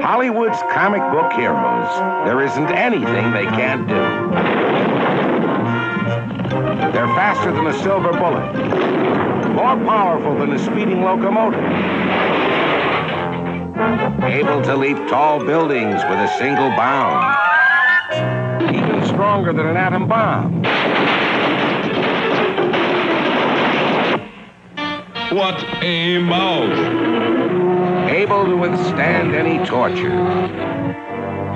Hollywood's comic book heroes. There isn't anything they can't do. They're faster than a silver bullet, more powerful than a speeding locomotive, able to leap tall buildings with a single bound, even stronger than an atom bomb. What a mouth! Able to withstand any torture,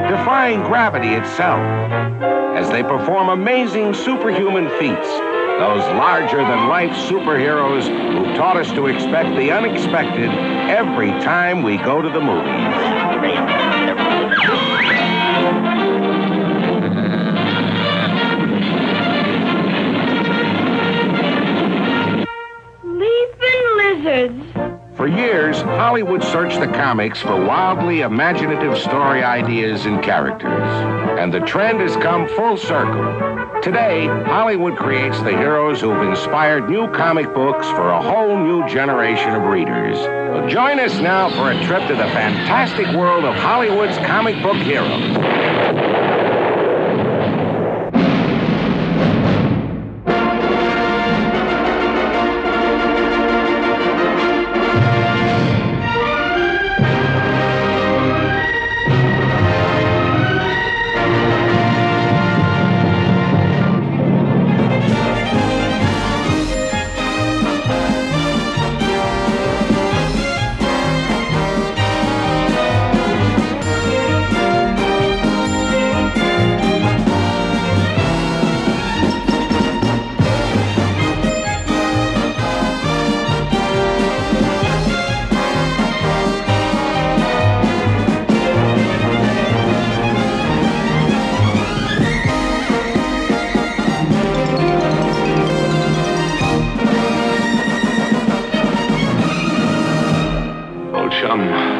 defying gravity itself, as they perform amazing superhuman feats. Those larger-than-life superheroes who taught us to expect the unexpected every time we go to the movies. Leaping lizards. For years, Hollywood searched the comics for wildly imaginative story ideas and characters. And the trend has come full circle. Today, Hollywood creates the heroes who've inspired new comic books for a whole new generation of readers. Well, join us now for a trip to the fantastic world of Hollywood's comic book heroes.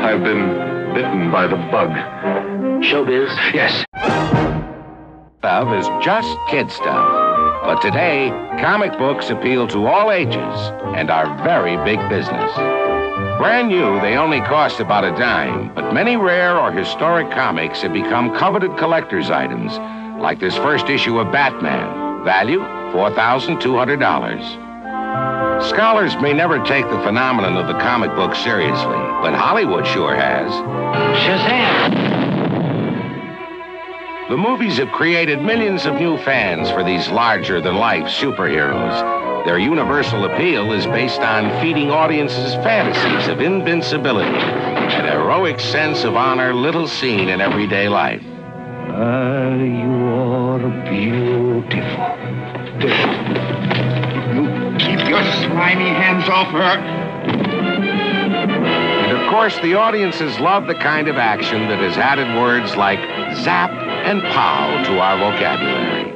I've been bitten by the bug. Showbiz? Yes. Stuff is just kid stuff. But today, comic books appeal to all ages and are very big business. Brand new, they only cost about a dime, but many rare or historic comics have become coveted collector's items, like this first issue of Batman. Value, $4,200. Scholars may never take the phenomenon of the comic book seriously, but Hollywood sure has. Shazam! The movies have created millions of new fans for these larger-than-life superheroes. Their universal appeal is based on feeding audiences fantasies of invincibility, an heroic sense of honor little seen in everyday life. You're beautiful. Keep your slimy hands off her. And of course, the audiences love the kind of action that has added words like zap and pow to our vocabulary.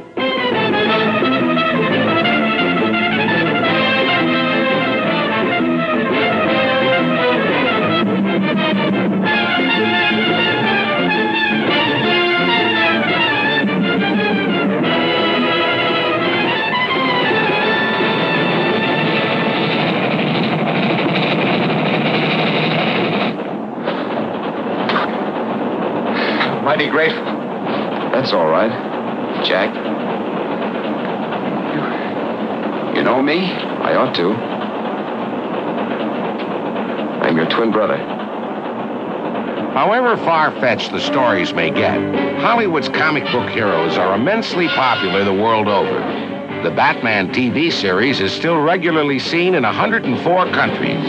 Mighty grateful. That's all right. Jack. You know me? I ought to. I'm your twin brother. However far-fetched the stories may get, Hollywood's comic book heroes are immensely popular the world over. The Batman TV series is still regularly seen in 104 countries.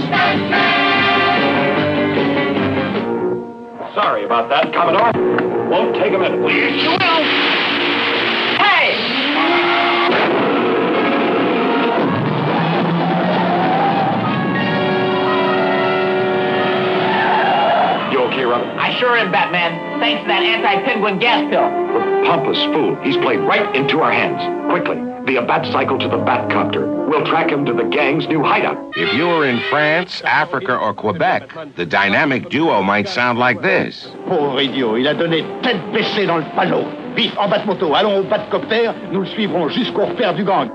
Sorry about that, Commodore. Won't take a minute. You will! Hey! You okay, Robin? I sure am, Batman. Thanks to that anti-penguin gas pill. The pompous fool. He's played right into our hands. Quickly, via Batcycle to the Batcopter. We'll track him to the gang's new hideout. If you were in France, Africa, or Quebec, the dynamic duo might sound like this. Pauvre idiot, il a donné tête baissée dans le panneau. Vif, en Batmoto, allons au Batcopter, nous le suivrons jusqu'au repère du gang.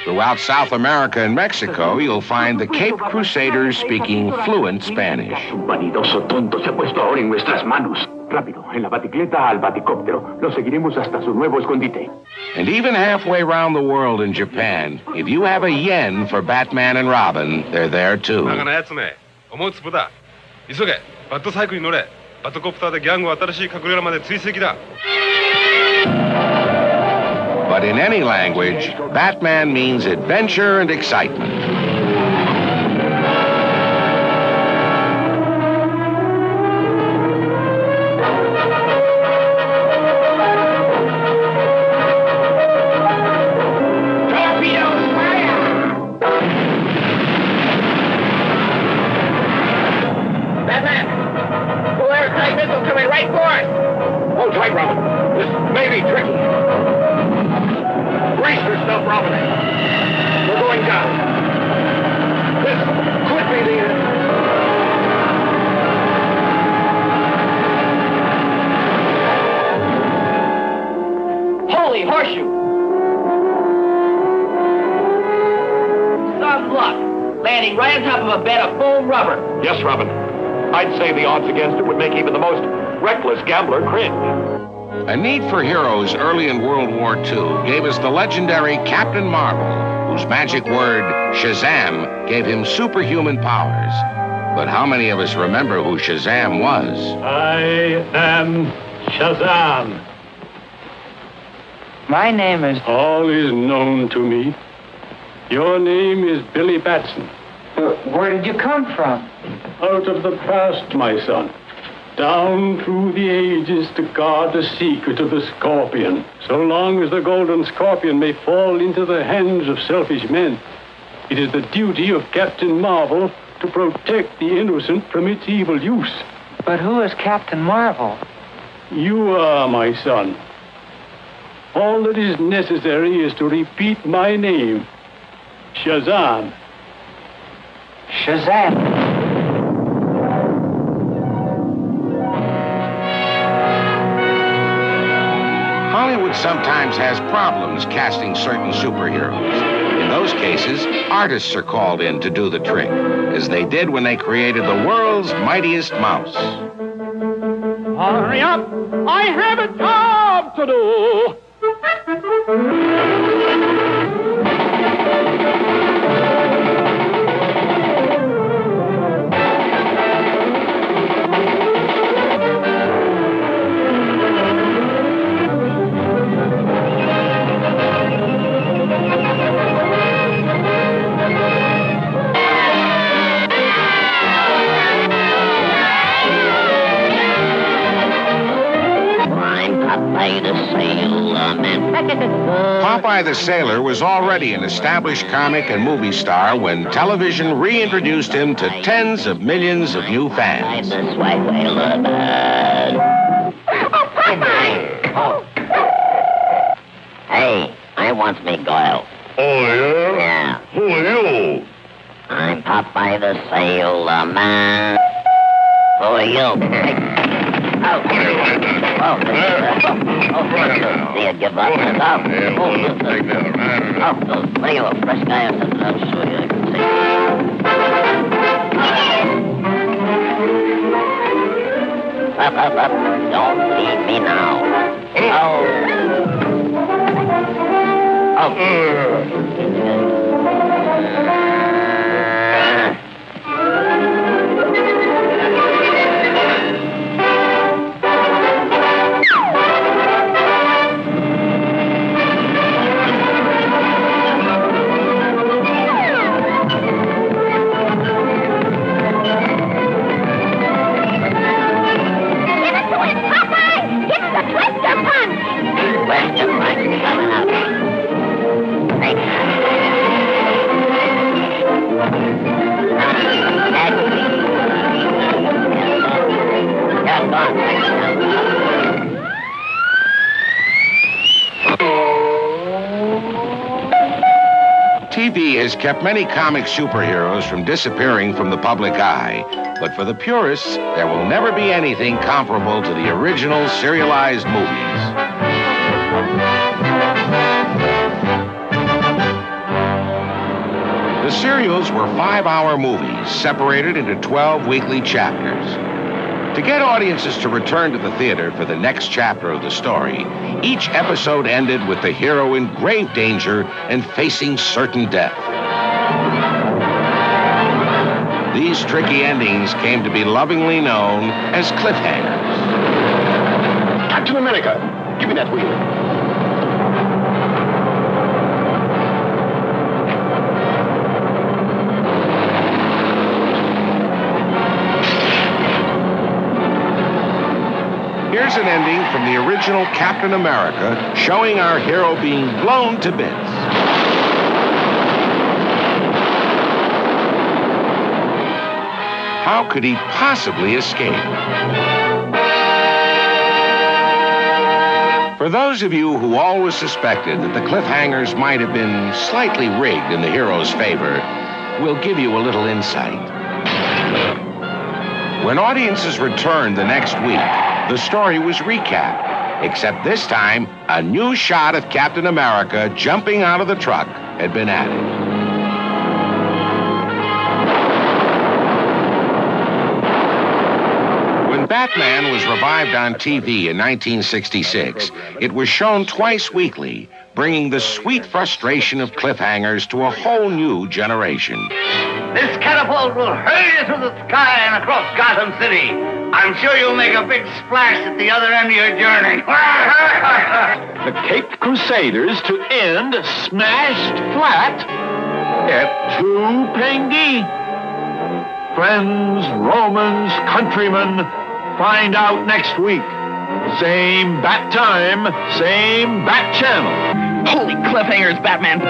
Throughout South America and Mexico, you'll find the Cape Crusaders speaking fluent Spanish. Vanidoso tonto se ha puesto ahora en nuestras manos. Rápido, en la baticleta al baticóptero. Lo seguiremos hasta su nuevo escondite. And even halfway around the world in Japan, if you have a yen for Batman and Robin, they're there too. バカなやつめ、思うつぼだ。急げ、バットサイクルに乗れ。バットコプターでギャングを新しい隠れ家まで追跡だ。But in any language, Batman means adventure and excitement. Right on top of a bed of foam rubber. Yes, Robin. I'd say the odds against it would make even the most reckless gambler cringe. A need for heroes early in World War II gave us the legendary Captain Marvel, whose magic word, Shazam, gave him superhuman powers. But how many of us remember who Shazam was? I am Shazam. My name is... All is known to me. Your name is Billy Batson. Where did you come from? Out of the past, my son. Down through the ages to guard the secret of the scorpion. So long as the golden scorpion may fall into the hands of selfish men, it is the duty of Captain Marvel to protect the innocent from its evil use. But who is Captain Marvel? You are, my son. All that is necessary is to repeat my name. Shazam. Shazam. Hollywood sometimes has problems casting certain superheroes. In those cases, artists are called in to do the trick, as they did when they created the world's mightiest mouse. Hurry up! I have a job to do! Popeye the Sailor was already an established comic and movie star when television reintroduced him to tens of millions of new fans. Hey, I want me Goyle. Oh, yeah? Yeah. Who are you? I'm Popeye the Sailor Man. Who are you? Oh, What do you like that? Do you give up? Take that. What are you, a fresh guy or something? I'll show you. I can see. Up. Don't leave me now. TV has kept many comic superheroes from disappearing from the public eye. But for the purists, there will never be anything comparable to the original serialized movies. serials were 5-hour movies separated into 12 weekly chapters. To get audiences to return to the theater for the next chapter of the story, each episode ended with the hero in grave danger and facing certain death. These tricky endings came to be lovingly known as cliffhangers. Captain America, give me that wheel. Here's an ending from the original Captain America, showing our hero being blown to bits. How could he possibly escape? For those of you who always suspected that the cliffhangers might have been slightly rigged in the hero's favor, we'll give you a little insight. When audiences returned the next week, the story was recapped, except this time, a new shot of Captain America jumping out of the truck had been added. When Batman was revived on TV in 1966, it was shown twice weekly, bringing the sweet frustration of cliffhangers to a whole new generation. This catapult will hurl you through the sky and across Gotham City. I'm sure you'll make a big splash at the other end of your journey. The Caped Crusaders to end smashed flat at Tupenge. Friends, Romans, countrymen, find out next week. Same bat time, same bat channel. Holy cliffhangers, Batman.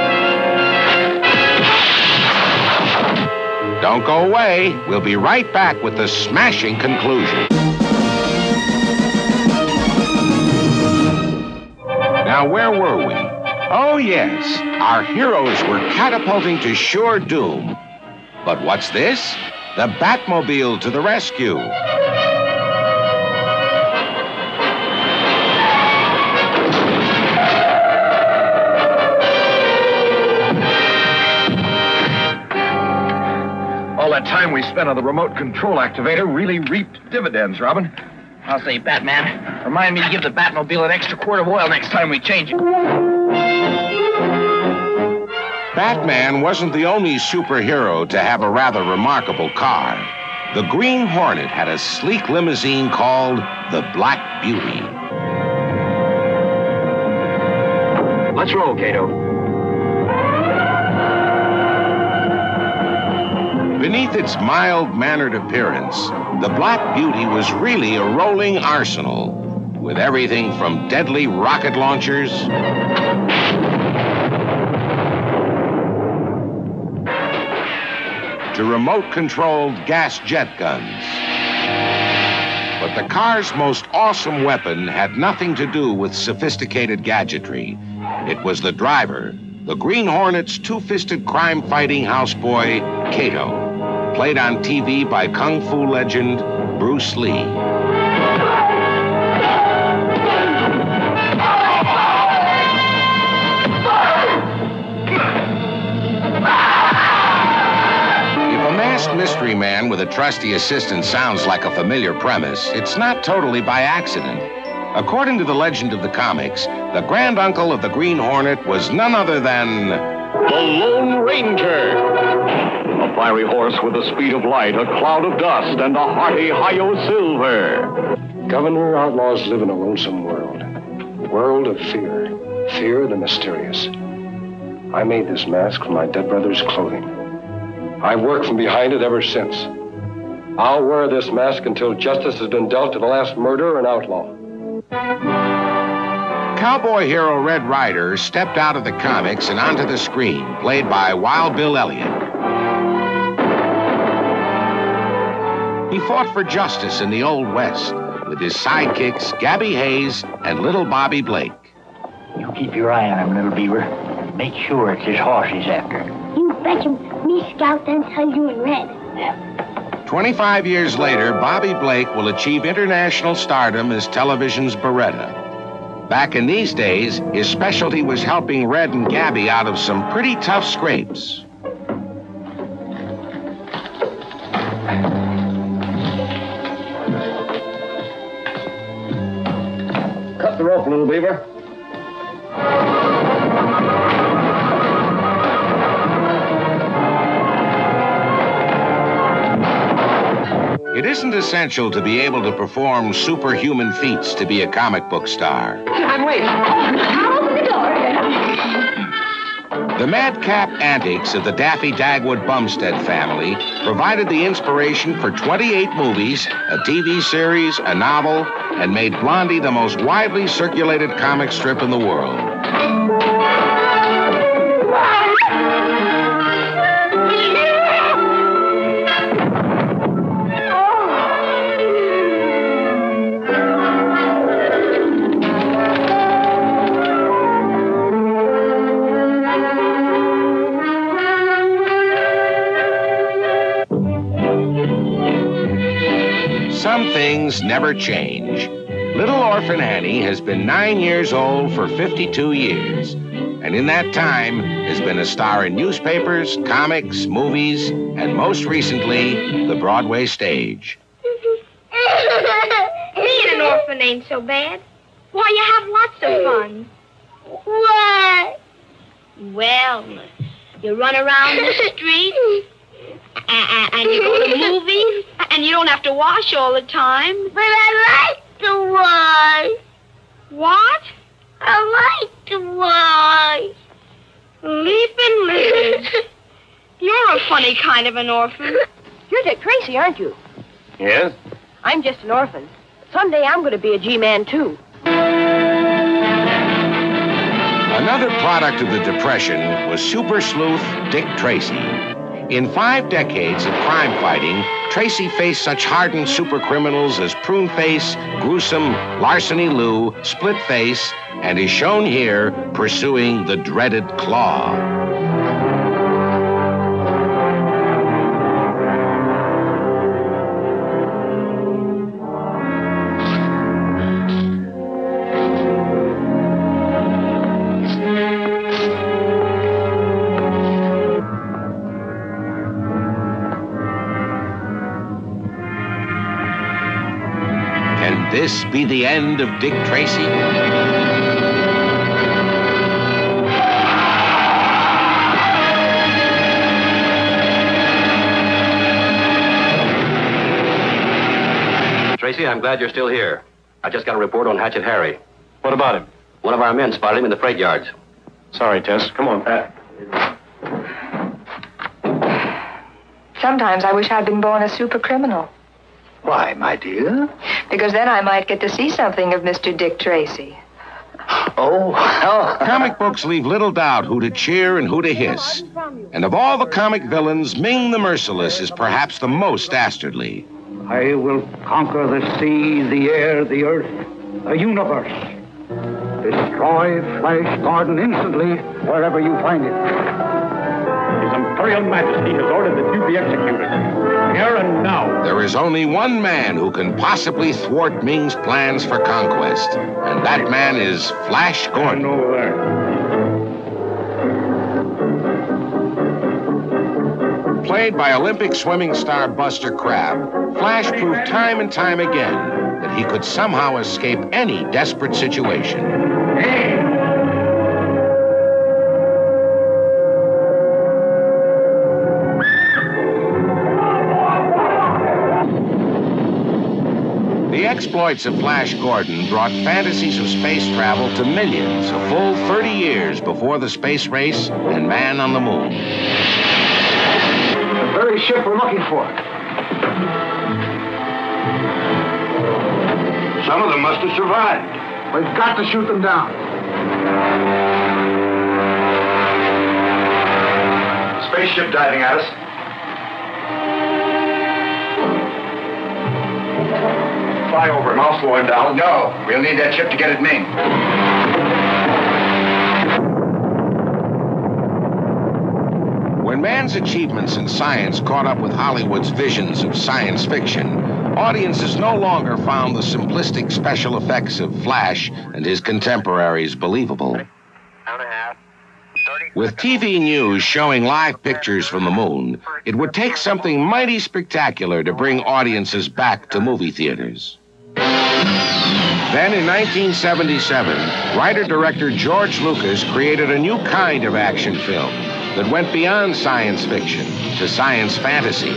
Don't go away. We'll be right back with the smashing conclusion. Now, where were we? Oh, yes. Our heroes were catapulting to sure doom. But what's this? The Batmobile to the rescue. All that time we spent on the remote control activator really reaped dividends, Robin. I'll say, Batman, remind me to give the Batmobile an extra quart of oil next time we change it. Batman wasn't the only superhero to have a rather remarkable car. The Green Hornet had a sleek limousine called the Black Beauty. Let's roll, Kato. Beneath its mild-mannered appearance, the Black Beauty was really a rolling arsenal, with everything from deadly rocket launchers to remote-controlled gas jet guns. But the car's most awesome weapon had nothing to do with sophisticated gadgetry. It was the driver, the Green Hornet's two-fisted crime-fighting houseboy, Kato, played on TV by kung fu legend Bruce Lee. Mystery Man with a trusty assistant sounds like a familiar premise, it's not totally by accident. According to the legend of the comics, the granduncle of the Green Hornet was none other than The Lone Ranger. A fiery horse with the speed of light, a cloud of dust, and a hearty Hi-Yo Silver. Governor, outlaws live in a lonesome world. A world of fear. Fear of the mysterious. I made this mask from my dead brother's clothing. I've worked from behind it ever since. I'll wear this mask until justice has been dealt to the last murderer and outlaw. Cowboy hero Red Ryder stepped out of the comics and onto the screen, played by Wild Bill Elliott. He fought for justice in the Old West with his sidekicks, Gabby Hayes and Little Bobby Blake. You keep your eye on him, little beaver. Make sure it's his horse he's after. You betcha. Me scout then tell you in red. 25 years later, Bobby Blake will achieve international stardom as television's Beretta. Back in these days, his specialty was helping Red and Gabby out of some pretty tough scrapes. off, Little Beaver. It isn't essential to be able to perform superhuman feats to be a comic book star. I'm waiting. I'll open the door. The madcap antics of the Daffy Dagwood Bumstead family provided the inspiration for 28 movies, a TV series, a novel, and made Blondie the most widely circulated comic strip in the world. Some things never change. Little Orphan Annie has been 9 years old for 52 years, and in that time has been a star in newspapers, comics, movies, and most recently, the Broadway stage. Being an orphan ain't so bad. Why, you have lots of fun. What? Well, you run around the street, and you go to movies, and you don't have to wash all the time. But I like to wash. What? I like to wash. Leaping. You're a funny kind of an orphan. You're Dick Tracy, aren't you? Yes? I'm just an orphan. Someday I'm going to be a G-Man, too. Another product of the Depression was super sleuth Dick Tracy. In 5 decades of crime fighting, Tracy faced such hardened super criminals as Pruneface, Gruesome, Larceny Lou, Splitface, and is shown here pursuing the dreaded Claw. Can this be the end of Dick Tracy? Tracy, I'm glad you're still here. I just got a report on Hatchet Harry. What about him? One of our men spotted him in the freight yards. Sorry, Tess. Come on, Pat. Sometimes I wish I'd been born a super criminal. Why, my dear? Because then I might get to see something of Mr. Dick Tracy. Oh, well. Comic books leave little doubt who to cheer and who to hiss. And of all the comic villains, Ming the Merciless is perhaps the most dastardly. I will conquer the sea, the air, the earth, the universe. Destroy Flash Gordon instantly, wherever you find it. His Imperial Majesty has ordered that you be executed. Here and now. There is only one man who can possibly thwart Ming's plans for conquest, and that man is Flash Gordon. Over there. Played by Olympic swimming star Buster Crabbe, Flash proved time and time again that he could somehow escape any desperate situation. The exploits of Flash Gordon brought fantasies of space travel to millions a full 30 years before the space race and man on the moon. The very ship we're looking for. Some of them must have survived. We've got to shoot them down. Spaceship diving at us. Fly over him. I'll slow him down. No, we'll need that ship to get at Ming. When man's achievements in science caught up with Hollywood's visions of science fiction, audiences no longer found the simplistic special effects of Flash and his contemporaries believable. With TV news showing live pictures from the moon, it would take something mighty spectacular to bring audiences back to movie theaters. Then in 1977, writer-director George Lucas created a new kind of action film that went beyond science fiction to science fantasy.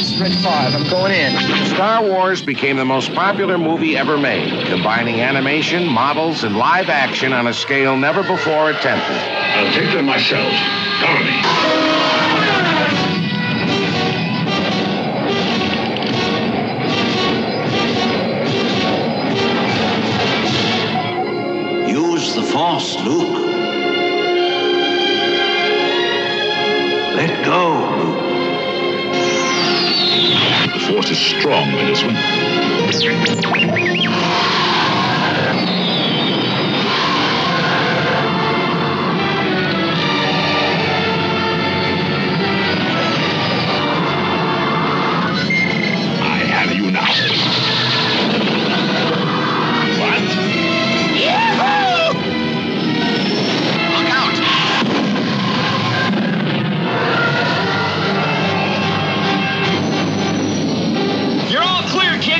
Stretch 5, I'm going in. Star Wars became the most popular movie ever made, combining animation, models, and live action on a scale never before attempted. I'll take them myself. Follow me. The Force, Luke. Let go, Luke. The Force is strong in this one. I have you now.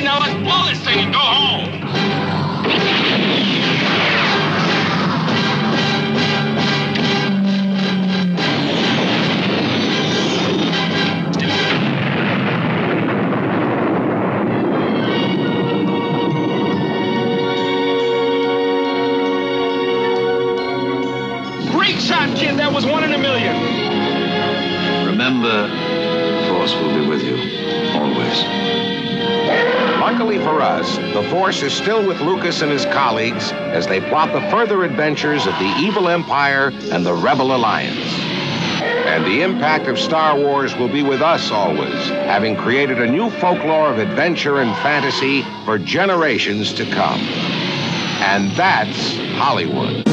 Now let's blow this thing and go home. Great shot, kid. That was 1 in a million. Remember, the Force will be with you, always. Luckily for us, the Force is still with Lucas and his colleagues as they plot the further adventures of the evil Empire and the Rebel Alliance. And the impact of Star Wars will be with us always, having created a new folklore of adventure and fantasy for generations to come. And that's Hollywood.